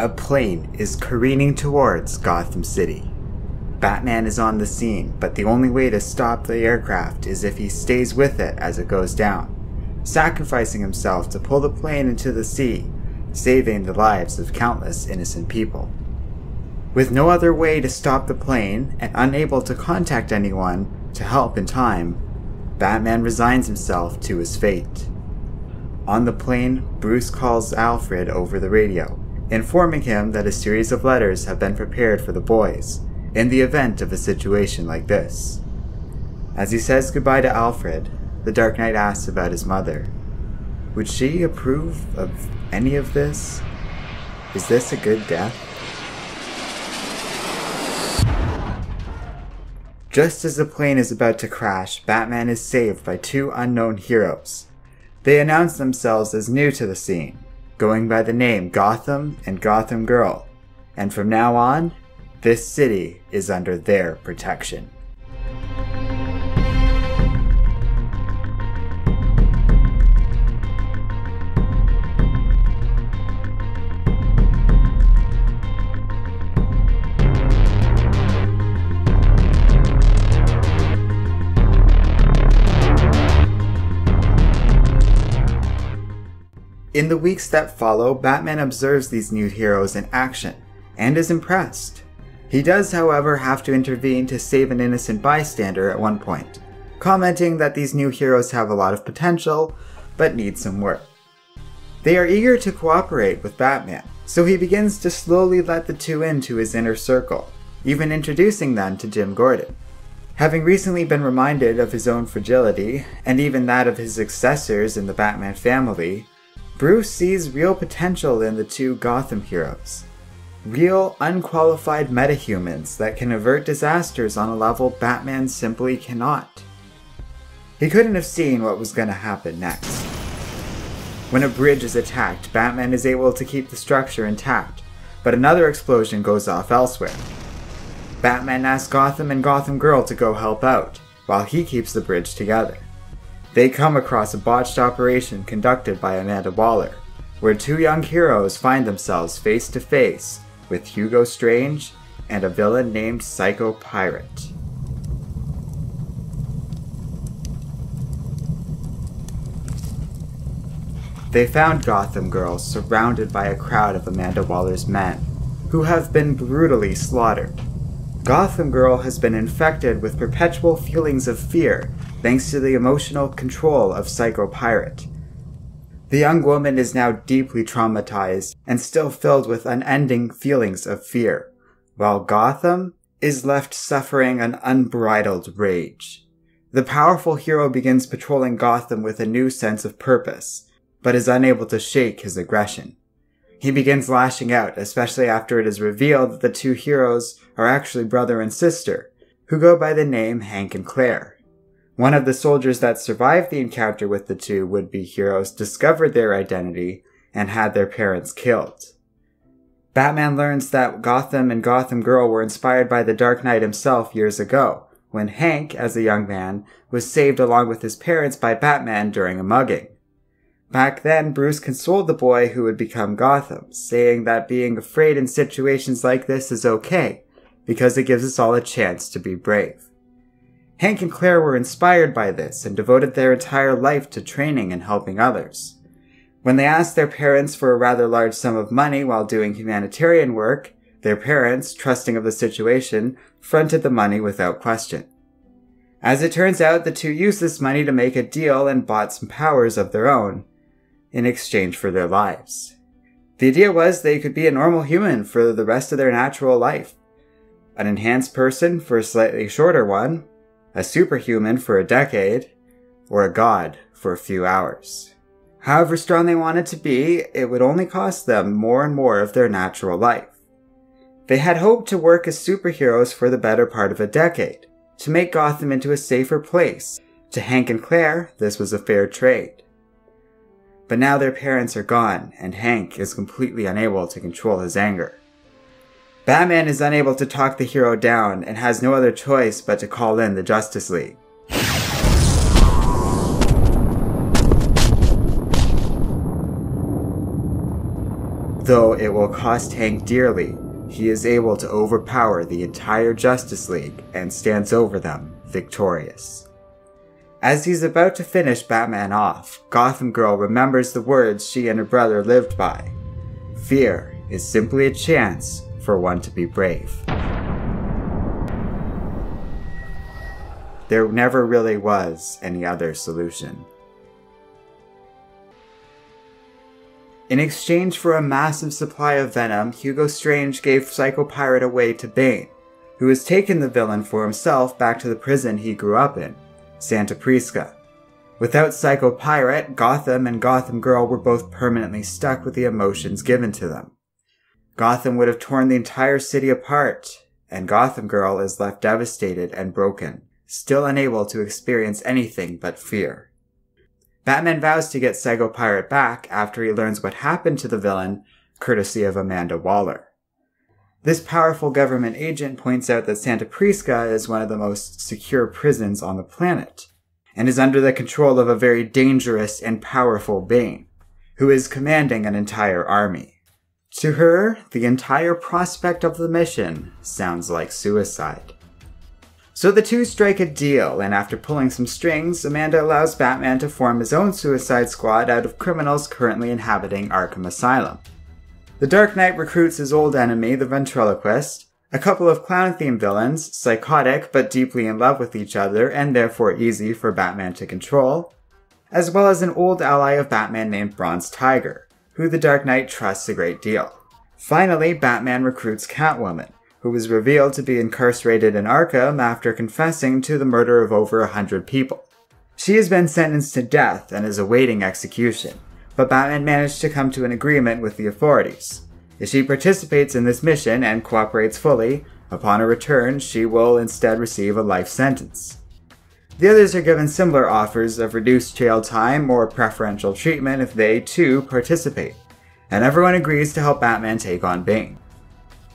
A plane is careening towards Gotham City. Batman is on the scene, but the only way to stop the aircraft is if he stays with it as it goes down, sacrificing himself to pull the plane into the sea, saving the lives of countless innocent people. With no other way to stop the plane and unable to contact anyone to help in time, Batman resigns himself to his fate. On the plane, Bruce calls Alfred over the radio, informing him that a series of letters have been prepared for the boys, in the event of a situation like this. As he says goodbye to Alfred, the Dark Knight asks about his mother. Would she approve of any of this? Is this a good death? Just as the plane is about to crash, Batman is saved by two unknown heroes. They announce themselves as new to the scene, going by the name Gotham and Gotham Girl, and from now on, this city is under their protection. In the weeks that follow, Batman observes these new heroes in action, and is impressed. He does, however, have to intervene to save an innocent bystander at one point, commenting that these new heroes have a lot of potential, but need some work. They are eager to cooperate with Batman, so he begins to slowly let the two into his inner circle, even introducing them to Jim Gordon. Having recently been reminded of his own fragility, and even that of his successors in the Batman family, Bruce sees real potential in the two Gotham heroes. Real, unqualified metahumans that can avert disasters on a level Batman simply cannot. He couldn't have seen what was going to happen next. When a bridge is attacked, Batman is able to keep the structure intact, but another explosion goes off elsewhere. Batman asks Gotham and Gotham Girl to go help out, while he keeps the bridge together. They come across a botched operation conducted by Amanda Waller, where two young heroes find themselves face to face with Hugo Strange and a villain named Psycho Pirate. They found Gotham Girl surrounded by a crowd of Amanda Waller's men, who have been brutally slaughtered. Gotham Girl has been infected with perpetual feelings of fear thanks to the emotional control of Psycho Pirate. The young woman is now deeply traumatized and still filled with unending feelings of fear, while Gotham is left suffering an unbridled rage. The powerful hero begins patrolling Gotham with a new sense of purpose, but is unable to shake his aggression. He begins lashing out, especially after it is revealed that the two heroes are actually brother and sister, who go by the name Hank and Claire. One of the soldiers that survived the encounter with the two would-be heroes discovered their identity and had their parents killed. Batman learns that Gotham and Gotham Girl were inspired by the Dark Knight himself years ago, when Hank, as a young man, was saved along with his parents by Batman during a mugging. Back then, Bruce consoled the boy who would become Gotham, saying that being afraid in situations like this is okay, because it gives us all a chance to be brave. Hank and Claire were inspired by this and devoted their entire life to training and helping others. When they asked their parents for a rather large sum of money while doing humanitarian work, their parents, trusting of the situation, fronted the money without question. As it turns out, the two used this money to make a deal and bought some powers of their own, in exchange for their lives. The idea was they could be a normal human for the rest of their natural life, an enhanced person for a slightly shorter one, a superhuman for a decade, or a god for a few hours. However strong they wanted to be, it would only cost them more and more of their natural life. They had hoped to work as superheroes for the better part of a decade, to make Gotham into a safer place. To Hank and Claire, this was a fair trade. But now their parents are gone, and Hank is completely unable to control his anger. Batman is unable to talk the hero down and has no other choice but to call in the Justice League. Though it will cost Hank dearly, he is able to overpower the entire Justice League and stands over them victorious. As he's about to finish Batman off, Gotham Girl remembers the words she and her brother lived by. Fear is simply a chance for one to be brave. There never really was any other solution. In exchange for a massive supply of venom, Hugo Strange gave Psycho Pirate away to Bane, who has taken the villain for himself back to the prison he grew up in, Santa Prisca. Without Psycho Pirate, Gotham and Gotham Girl were both permanently stuck with the emotions given to them. Gotham would have torn the entire city apart, and Gotham Girl is left devastated and broken, still unable to experience anything but fear. Batman vows to get Psycho Pirate back after he learns what happened to the villain, courtesy of Amanda Waller. This powerful government agent points out that Santa Prisca is one of the most secure prisons on the planet, and is under the control of a very dangerous and powerful Bane, who is commanding an entire army. To her, the entire prospect of the mission sounds like suicide. So the two strike a deal, and after pulling some strings, Amanda allows Batman to form his own Suicide Squad out of criminals currently inhabiting Arkham Asylum. The Dark Knight recruits his old enemy, the Ventriloquist, a couple of clown-themed villains, psychotic but deeply in love with each other and therefore easy for Batman to control, as well as an old ally of Batman named Bronze Tiger, who the Dark Knight trusts a great deal. Finally, Batman recruits Catwoman, who was revealed to be incarcerated in Arkham after confessing to the murder of over 100 people. She has been sentenced to death and is awaiting execution, but Batman managed to come to an agreement with the authorities. If she participates in this mission and cooperates fully, upon her return she will instead receive a life sentence. The others are given similar offers of reduced jail time or preferential treatment if they too participate, and everyone agrees to help Batman take on Bane.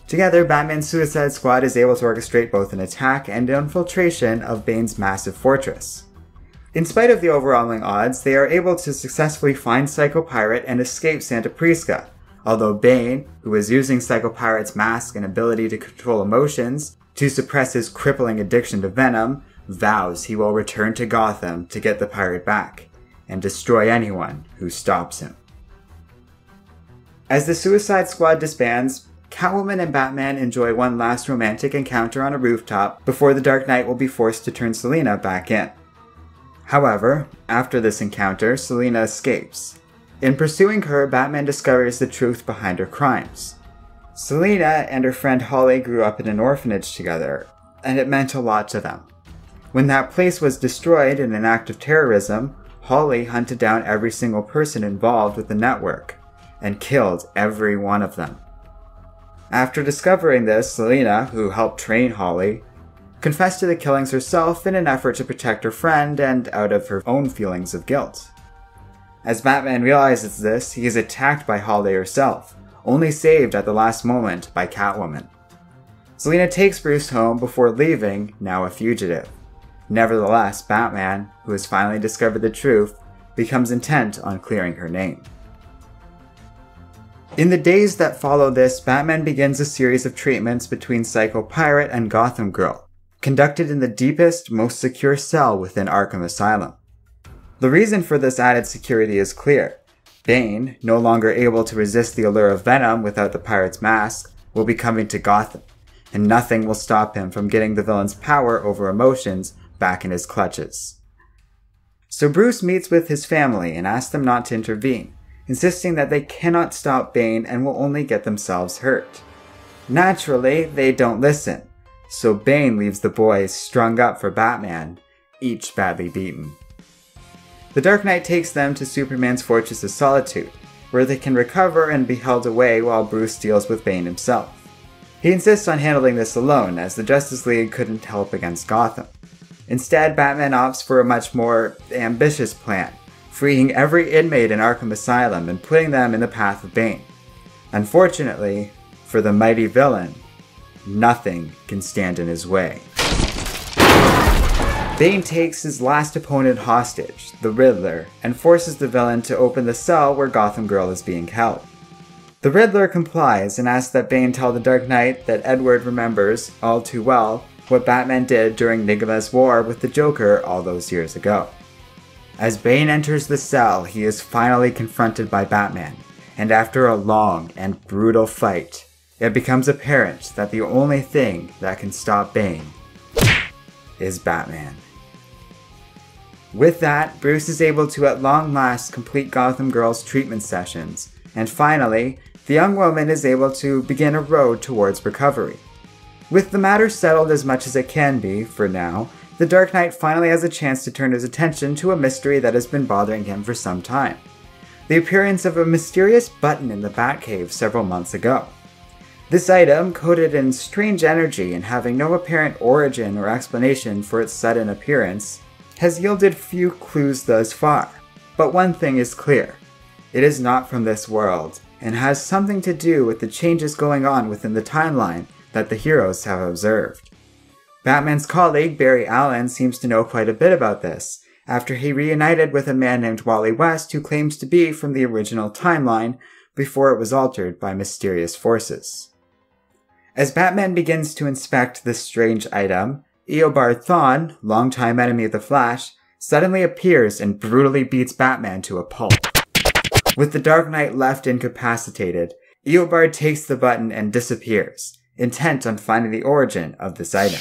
Together, Batman's Suicide Squad is able to orchestrate both an attack and infiltration of Bane's massive fortress. In spite of the overwhelming odds, they are able to successfully find Psycho Pirate and escape Santa Prisca, although Bane, who is using Psycho Pirate's mask and ability to control emotions to suppress his crippling addiction to venom, vows he will return to Gotham to get the pirate back, and destroy anyone who stops him. As the Suicide Squad disbands, Catwoman and Batman enjoy one last romantic encounter on a rooftop before the Dark Knight will be forced to turn Selina back in. However, after this encounter, Selina escapes. In pursuing her, Batman discovers the truth behind her crimes. Selina and her friend Holly grew up in an orphanage together, and it meant a lot to them. When that place was destroyed in an act of terrorism, Holly hunted down every single person involved with the network, and killed every one of them. After discovering this, Selina, who helped train Holly, confessed to the killings herself in an effort to protect her friend and out of her own feelings of guilt. As Batman realizes this, he is attacked by Holly herself, only saved at the last moment by Catwoman. Selina takes Bruce home before leaving, now a fugitive. Nevertheless, Batman, who has finally discovered the truth, becomes intent on clearing her name. In the days that follow this, Batman begins a series of treatments between Psycho Pirate and Gotham Girl, conducted in the deepest, most secure cell within Arkham Asylum. The reason for this added security is clear. Bane, no longer able to resist the allure of venom without the pirate's mask, will be coming to Gotham, and nothing will stop him from getting the villain's power over emotions back in his clutches. So Bruce meets with his family and asks them not to intervene, insisting that they cannot stop Bane and will only get themselves hurt. Naturally, they don't listen, so Bane leaves the boys strung up for Batman, each badly beaten. The Dark Knight takes them to Superman's Fortress of Solitude, where they can recover and be held away while Bruce deals with Bane himself. He insists on handling this alone, as the Justice League couldn't help against Gotham. Instead, Batman opts for a much more ambitious plan, freeing every inmate in Arkham Asylum and putting them in the path of Bane. Unfortunately, for the mighty villain, nothing can stand in his way. Bane takes his last opponent hostage, the Riddler, and forces the villain to open the cell where Gotham Girl is being held. The Riddler complies and asks that Bane tell the Dark Knight that Edward remembers, all too well, what Batman did during Nigma's war with the Joker all those years ago. As Bane enters the cell, he is finally confronted by Batman, and after a long and brutal fight, it becomes apparent that the only thing that can stop Bane is Batman. With that, Bruce is able to at long last complete Gotham Girl's treatment sessions, and finally, the young woman is able to begin a road towards recovery. With the matter settled as much as it can be, for now, the Dark Knight finally has a chance to turn his attention to a mystery that has been bothering him for some time. The appearance of a mysterious button in the Batcave several months ago. This item, coated in strange energy and having no apparent origin or explanation for its sudden appearance, has yielded few clues thus far. But one thing is clear. It is not from this world, and has something to do with the changes going on within the timeline that the heroes have observed. Batman's colleague Barry Allen seems to know quite a bit about this, after he reunited with a man named Wally West who claims to be from the original timeline before it was altered by mysterious forces. As Batman begins to inspect this strange item, Eobard Thawne, longtime enemy of the Flash, suddenly appears and brutally beats Batman to a pulp. With the Dark Knight left incapacitated, Eobard takes the button and disappears, intent on finding the origin of this item.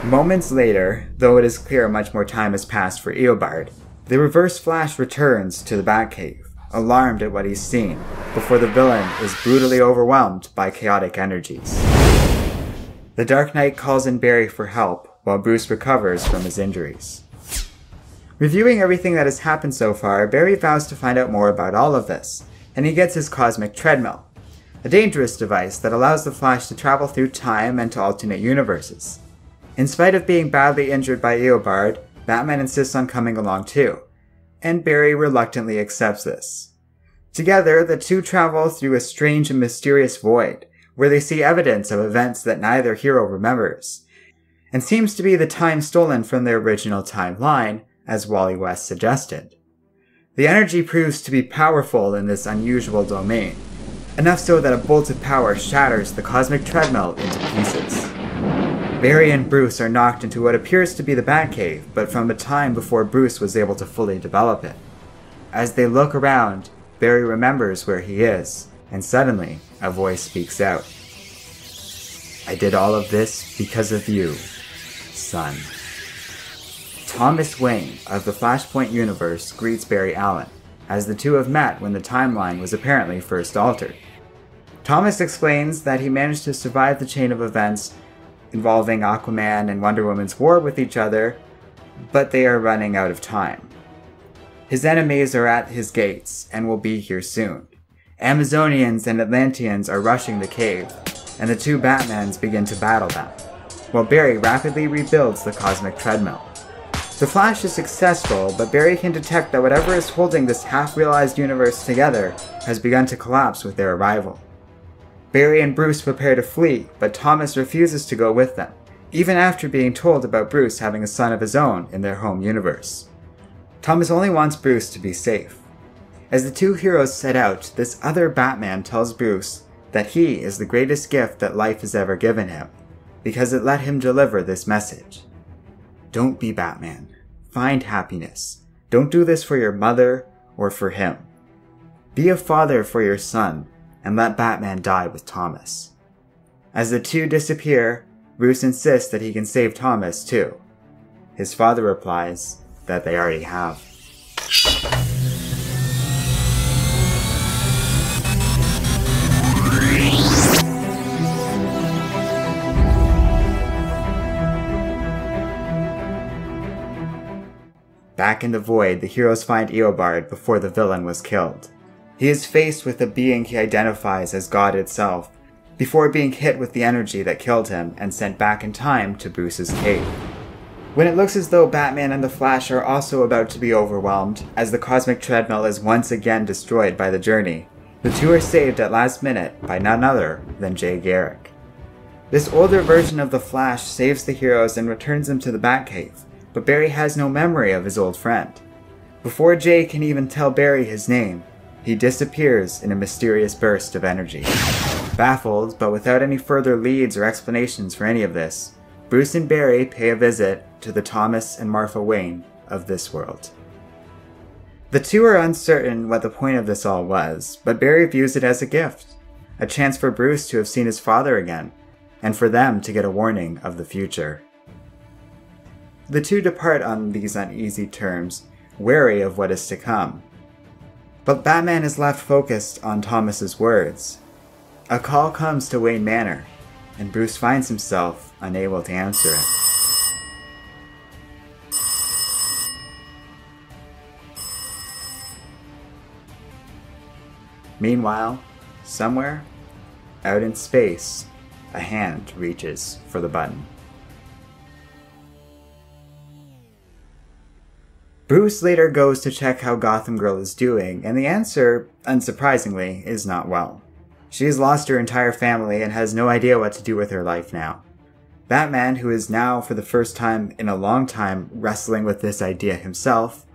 Moments later, though it is clear much more time has passed for Eobard, the Reverse Flash returns to the Batcave, alarmed at what he's seen, before the villain is brutally overwhelmed by chaotic energies. The Dark Knight calls in Barry for help, while Bruce recovers from his injuries. Reviewing everything that has happened so far, Barry vows to find out more about all of this, and he gets his cosmic treadmill, a dangerous device that allows the Flash to travel through time and to alternate universes. In spite of being badly injured by Eobard, Batman insists on coming along too, and Barry reluctantly accepts this. Together, the two travel through a strange and mysterious void, where they see evidence of events that neither hero remembers, and seems to be the time stolen from their original timeline, as Wally West suggested. The energy proves to be powerful in this unusual domain, enough so that a bolt of power shatters the cosmic treadmill into pieces. Barry and Bruce are knocked into what appears to be the Batcave, but from a time before Bruce was able to fully develop it. As they look around, Barry remembers where he is, and suddenly, a voice speaks out. "I did all of this because of you, son." Thomas Wayne of the Flashpoint universe greets Barry Allen, as the two have met when the timeline was apparently first altered. Thomas explains that he managed to survive the chain of events involving Aquaman and Wonder Woman's war with each other, but they are running out of time. His enemies are at his gates and will be here soon. Amazonians and Atlanteans are rushing the cave, and the two Batmans begin to battle them, while Barry rapidly rebuilds the cosmic treadmill. The Flash is successful, but Barry can detect that whatever is holding this half-realized universe together has begun to collapse with their arrival. Barry and Bruce prepare to flee, but Thomas refuses to go with them, even after being told about Bruce having a son of his own in their home universe. Thomas only wants Bruce to be safe. As the two heroes set out, this other Batman tells Bruce that he is the greatest gift that life has ever given him, because it let him deliver this message. Don't be Batman. Find happiness. Don't do this for your mother or for him. Be a father for your son, and let Batman die with Thomas. As the two disappear, Bruce insists that he can save Thomas too. His father replies that they already have. Back in the Void, the heroes find Eobard before the villain was killed. He is faced with a being he identifies as God itself, before being hit with the energy that killed him and sent back in time to Bruce's cave. When it looks as though Batman and the Flash are also about to be overwhelmed, as the cosmic treadmill is once again destroyed by the journey, the two are saved at last minute by none other than Jay Garrick. This older version of the Flash saves the heroes and returns them to the Batcave, but Barry has no memory of his old friend. Before Jay can even tell Barry his name, He disappears in a mysterious burst of energy. Baffled, but without any further leads or explanations for any of this, Bruce and Barry pay a visit to the Thomas and Martha Wayne of this world. The two are uncertain what the point of this all was, but Barry views it as a gift, a chance for Bruce to have seen his father again, and for them to get a warning of the future. The two depart on these uneasy terms, wary of what is to come. But Batman is left focused on Thomas's words. A call comes to Wayne Manor, and Bruce finds himself unable to answer it. Meanwhile, somewhere, out in space, a hand reaches for the button. Bruce later goes to check how Gotham Girl is doing, and the answer, unsurprisingly, is not well. She has lost her entire family and has no idea what to do with her life now. Batman, who is now, for the first time in a long time, wrestling with this idea himself,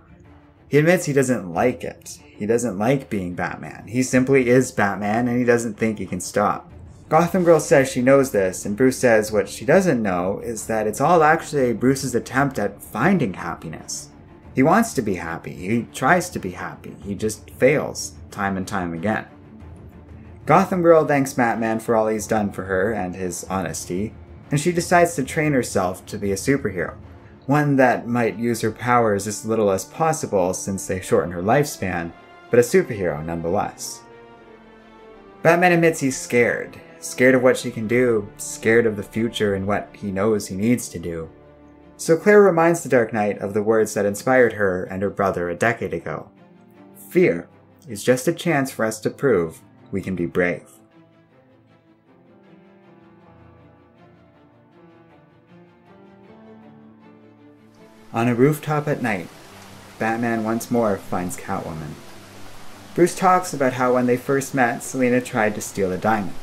he admits he doesn't like it. He doesn't like being Batman. He simply is Batman, and he doesn't think he can stop. Gotham Girl says she knows this, and Bruce says what she doesn't know is that it's all actually Bruce's attempt at finding happiness. He wants to be happy. He tries to be happy. He just fails time and time again. Gotham Girl thanks Batman for all he's done for her and his honesty, and she decides to train herself to be a superhero. One that might use her powers as little as possible since they shorten her lifespan, but a superhero nonetheless. Batman admits he's scared. Scared of what she can do, scared of the future and what he knows he needs to do. So Claire reminds the Dark Knight of the words that inspired her and her brother a decade ago. Fear is just a chance for us to prove we can be brave. On a rooftop at night, Batman once more finds Catwoman. Bruce talks about how when they first met, Selina tried to steal a diamond.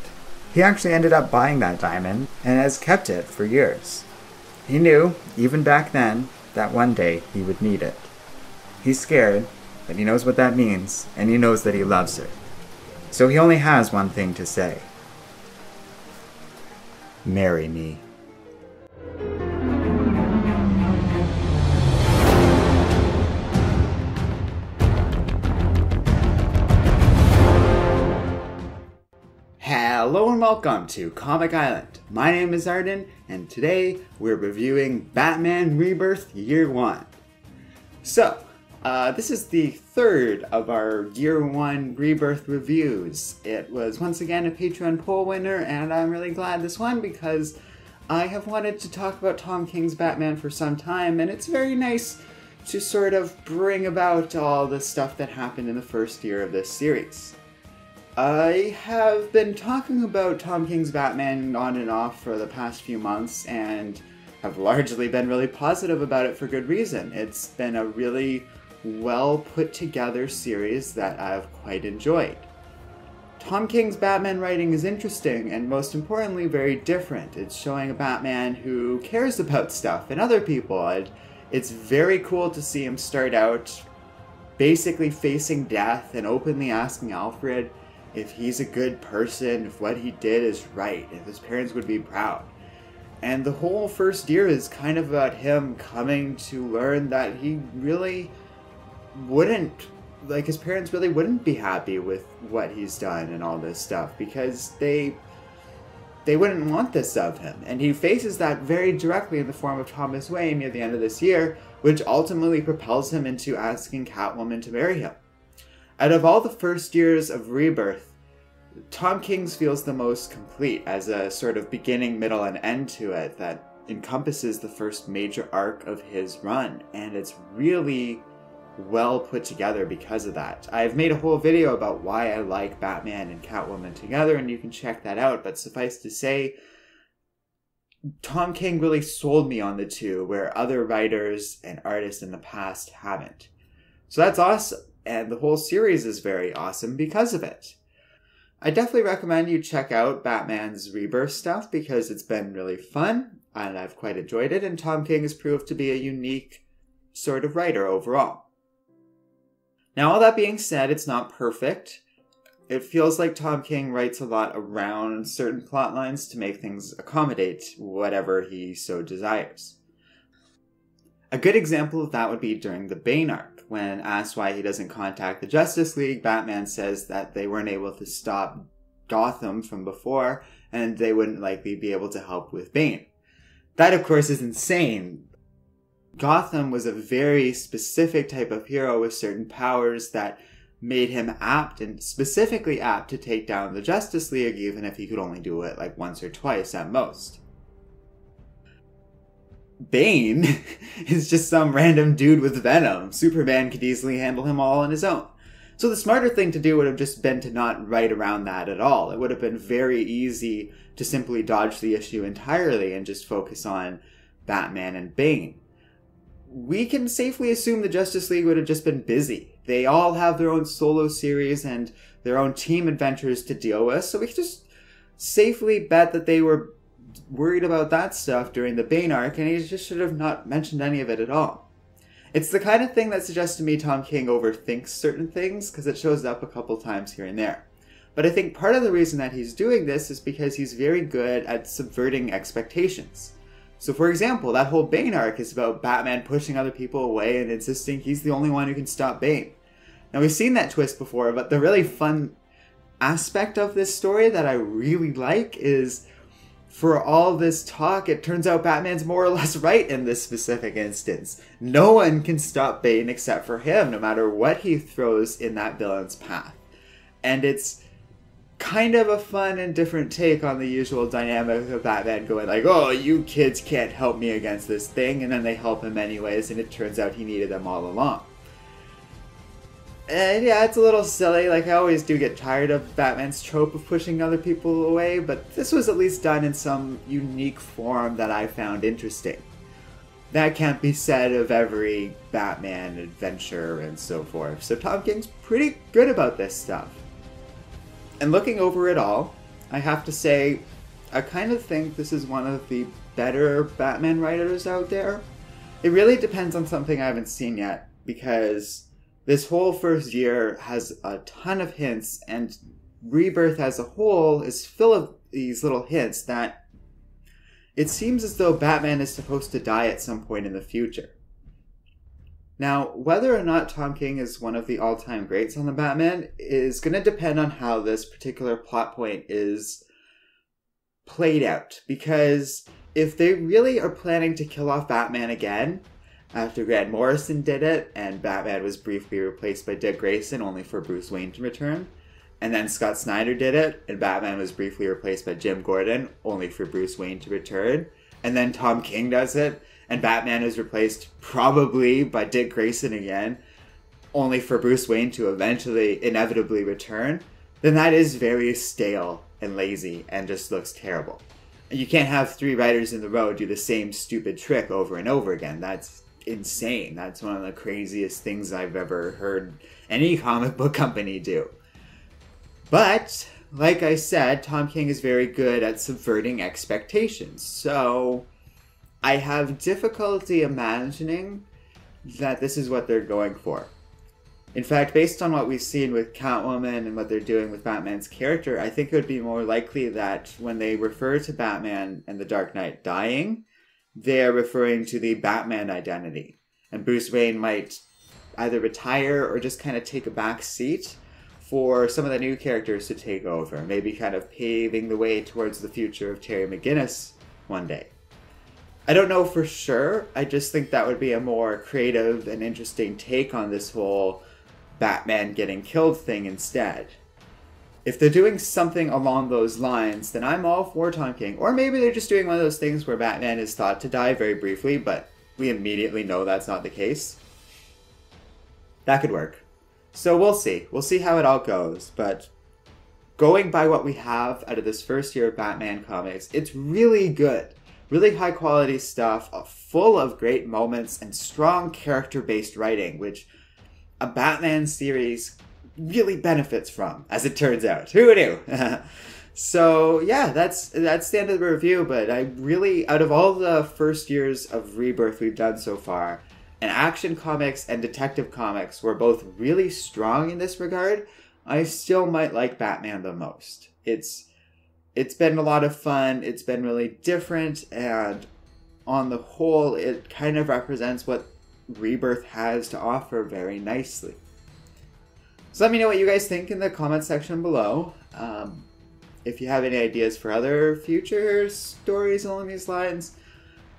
He actually ended up buying that diamond and has kept it for years. He knew, even back then, that one day he would need it. He's scared, but he knows what that means, and he knows that he loves her. So he only has one thing to say. Marry me. Hello and welcome to Comic Island. My name is Arden, and today we're reviewing Batman Rebirth Year 1. So, this is the third of our Year 1 Rebirth reviews. It was once again a Patreon poll winner, and I'm really glad this won because I have wanted to talk about Tom King's Batman for some time, and it's very nice to sort of bring about all the stuff that happened in the first year of this series. I have been talking about Tom King's Batman on and off for the past few months and have largely been really positive about it for good reason. It's been a really well put together series that I've quite enjoyed. Tom King's Batman writing is interesting and most importantly very different. It's showing a Batman who cares about stuff and other people. It's very cool to see him start out basically facing death and openly asking Alfred if he's a good person, if what he did is right, if his parents would be proud. And the whole first year is kind of about him coming to learn that he really wouldn't, like his parents really wouldn't be happy with what he's done and all this stuff because they wouldn't want this of him. And he faces that very directly in the form of Thomas Wayne near the end of this year, which ultimately propels him into asking Catwoman to marry him. Out of all the first years of Rebirth, Tom King's feels the most complete as a sort of beginning, middle, and end to it that encompasses the first major arc of his run, and it's really well put together because of that. I've made a whole video about why I like Batman and Catwoman together, and you can check that out, but suffice to say, Tom King really sold me on the two, where other writers and artists in the past haven't. So that's awesome. And the whole series is very awesome because of it. I definitely recommend you check out Batman's Rebirth stuff because it's been really fun and I've quite enjoyed it, and Tom King has proved to be a unique sort of writer overall. Now, all that being said, it's not perfect. It feels like Tom King writes a lot around certain plot lines to make things accommodate whatever he so desires. A good example of that would be during the Bane arc. When asked why he doesn't contact the Justice League, Batman says that they weren't able to stop Gotham from before, and they wouldn't likely be able to help with Bane. That, of course, is insane. Gotham was a very specific type of hero with certain powers that made him apt, and specifically apt, to take down the Justice League, even if he could only do it like once or twice at most. Bane is just some random dude with venom. Superman could easily handle him all on his own. So the smarter thing to do would have just been to not write around that at all. It would have been very easy to simply dodge the issue entirely and just focus on Batman and Bane. We can safely assume the Justice League would have just been busy. They all have their own solo series and their own team adventures to deal with, so we can just safely bet that they were worried about that stuff during the Bane arc, and he just should have not mentioned any of it at all. It's the kind of thing that suggests to me Tom King overthinks certain things, because it shows up a couple times here and there. But I think part of the reason that he's doing this is because he's very good at subverting expectations. So for example, that whole Bane arc is about Batman pushing other people away and insisting he's the only one who can stop Bane. Now we've seen that twist before, but the really fun aspect of this story that I really like is, for all this talk, it turns out Batman's more or less right in this specific instance. No one can stop Bane except for him, no matter what he throws in that villain's path. And it's kind of a fun and different take on the usual dynamic of Batman going like, oh, you kids can't help me against this thing, and then they help him anyways, and it turns out he needed them all along. And yeah, it's a little silly. Like, I always do get tired of Batman's trope of pushing other people away, but this was at least done in some unique form that I found interesting. That can't be said of every Batman adventure and so forth. So Tom King's pretty good about this stuff. And looking over it all, I have to say, I kind of think this is one of the better Batman writers out there. It really depends on something I haven't seen yet, because this whole first year has a ton of hints, and Rebirth as a whole is full of these little hints that it seems as though Batman is supposed to die at some point in the future. Now, whether or not Tom King is one of the all-time greats on the Batman is going to depend on how this particular plot point is played out, because if they really are planning to kill off Batman again, after Grant Morrison did it, and Batman was briefly replaced by Dick Grayson only for Bruce Wayne to return, and then Scott Snyder did it, and Batman was briefly replaced by Jim Gordon only for Bruce Wayne to return, and then Tom King does it, and Batman is replaced probably by Dick Grayson again, only for Bruce Wayne to eventually, inevitably return, then that is very stale and lazy and just looks terrible. And you can't have three writers in a row do the same stupid trick over and over again. That's insane. That's one of the craziest things I've ever heard any comic book company do. But, like I said, Tom King is very good at subverting expectations. So, I have difficulty imagining that this is what they're going for. In fact, based on what we've seen with Catwoman and what they're doing with Batman's character, I think it would be more likely that when they refer to Batman and the Dark Knight dying, they're referring to the Batman identity. And Bruce Wayne might either retire or just kind of take a back seat for some of the new characters to take over, maybe kind of paving the way towards the future of Terry McGinnis one day. I don't know for sure, I just think that would be a more creative and interesting take on this whole Batman getting killed thing instead. If they're doing something along those lines, then I'm all for Tom King. Or maybe they're just doing one of those things where Batman is thought to die very briefly, but we immediately know that's not the case. That could work. So we'll see. We'll see how it all goes. But going by what we have out of this first year of Batman comics, it's really good. Really high quality stuff, full of great moments and strong character-based writing, which a Batman series really benefits from, as it turns out. Who knew? So yeah, that's the end of the review, but I really, out of all the first years of Rebirth we've done so far, and Action Comics and Detective Comics were both really strong in this regard, I still might like Batman the most. It's been a lot of fun, it's been really different, and on the whole, it kind of represents what Rebirth has to offer very nicely. So let me know what you guys think in the comment section below. If you have any ideas for other future stories along these lines.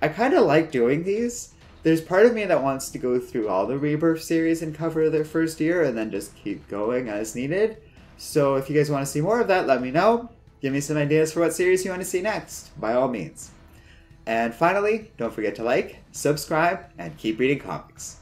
I kind of like doing these. There's part of me that wants to go through all the Rebirth series and cover their first year and then just keep going as needed. So if you guys want to see more of that, let me know. Give me some ideas for what series you want to see next, by all means. And finally, don't forget to like, subscribe, and keep reading comics.